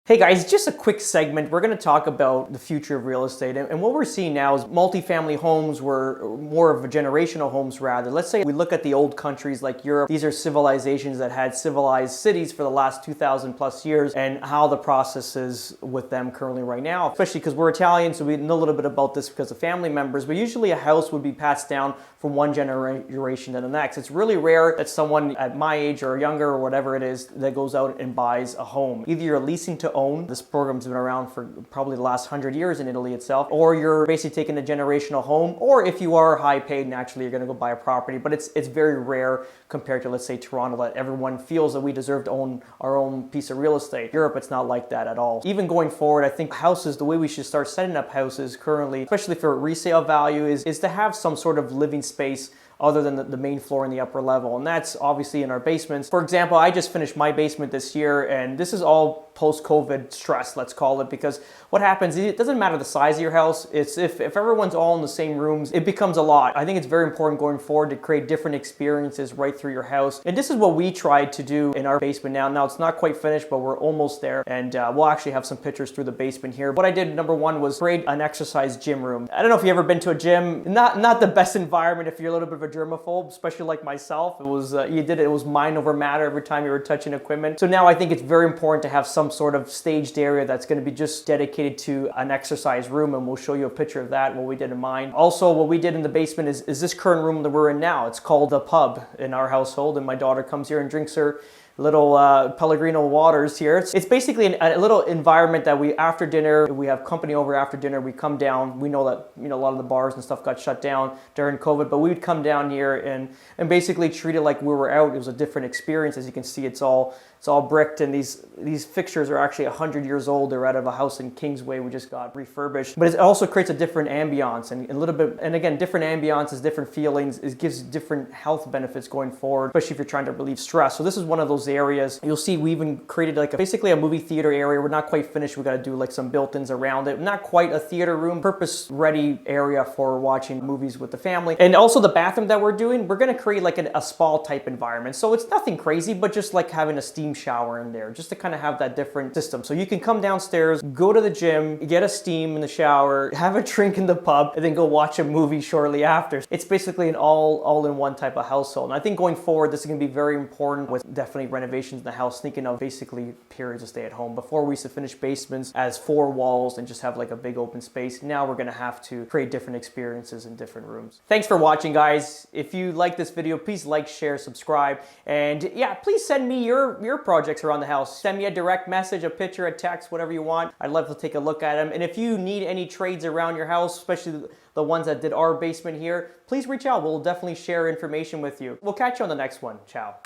Hey guys, just a quick segment. We're going to talk about the future of real estate. And what we're seeing now is multifamily homes were more of a generational homes rather. Let's say we look at the old countries like Europe. These are civilizations that had civilized cities for the last 2,000 plus years, and how the process is with them currently right now. Especially because we're Italian, so we know a little bit about this because of family members. But usually a house would be passed down from one generation to the next. It's really rare that someone at my age or younger or whatever it is that goes out and buys a home. Either you're leasing to own. This program's been around for probably the last 100 years in Italy itself, or you're basically taking a generational home, or if you are high paid, naturally you're going to go buy a property. But it's very rare compared to, let's say, Toronto, that everyone feels that we deserve to own our own piece of real estate. Europe, it's not like that at all. Even going forward, I think houses, the way we should start setting up houses currently, especially for resale value, is to have some sort of living space other than the main floor and the upper level. And that's obviously in our basements. For example, I just finished my basement this year, and this is all post-COVID stress, let's call it, because what happens, it doesn't matter the size of your house. It's if everyone's all in the same rooms, it becomes a lot. I think it's very important going forward to create different experiences right through your house. And this is what we tried to do in our basement now. Now it's not quite finished, but we're almost there. And we'll actually have some pictures through the basement here. What I did, number one, was create an exercise gym room. I don't know if you've ever been to a gym. Not the best environment if you're a little bit of a germaphobe, especially like myself. It was mind over matter every time you were touching equipment. So now I think it's very important to have some sort of staged area that's going to be just dedicated to an exercise room, and we'll show you a picture of that, what we did in mine. Also, what we did in the basement is this current room that we're in now. It's called the pub in our household, and my daughter comes here and drinks her little Pellegrino waters here. It's basically a little environment that after dinner, we have company over after dinner, we come down. We know that a lot of the bars and stuff got shut down during COVID, but we would come down here and basically treat it like we were out. It was a different experience. As you can see, it's all bricked, and these fixtures are actually 100 years old. They're out of a house in Kingsway we just got refurbished. But it also creates a different ambiance and a little bit, and again, different ambiances, different feelings. It gives different health benefits going forward, especially if you're trying to relieve stress. So this is one of those areas. You'll see we even created basically a movie theater area. We're not quite finished. We got to do like some built-ins around it. Not quite a theater room, purpose-ready area for watching movies with the family. And also the bathroom that we're doing, we're going to create like a spa type environment. So it's nothing crazy, but just like having a steam shower in there, just to kind of have that different system. So you can come downstairs, go to the gym, get a steam in the shower, have a drink in the pub, and then go watch a movie shortly after. It's basically an all-in-one type of household. And I think going forward, this is going to be very important with definitely renovations in the house, thinking of basically periods of stay at home. Before we used to finish basements as 4 walls and just have like a big open space. Now we're going to have to create different experiences in different rooms. Thanks for watching, guys. If you like this video, please like, share, subscribe, and yeah, please send me your projects around the house. Send me a direct message, a picture, a text, whatever you want. I'd love to take a look at them. And if you need any trades around your house, especially the ones that did our basement here, please reach out. We'll definitely share information with you. We'll catch you on the next one. Ciao.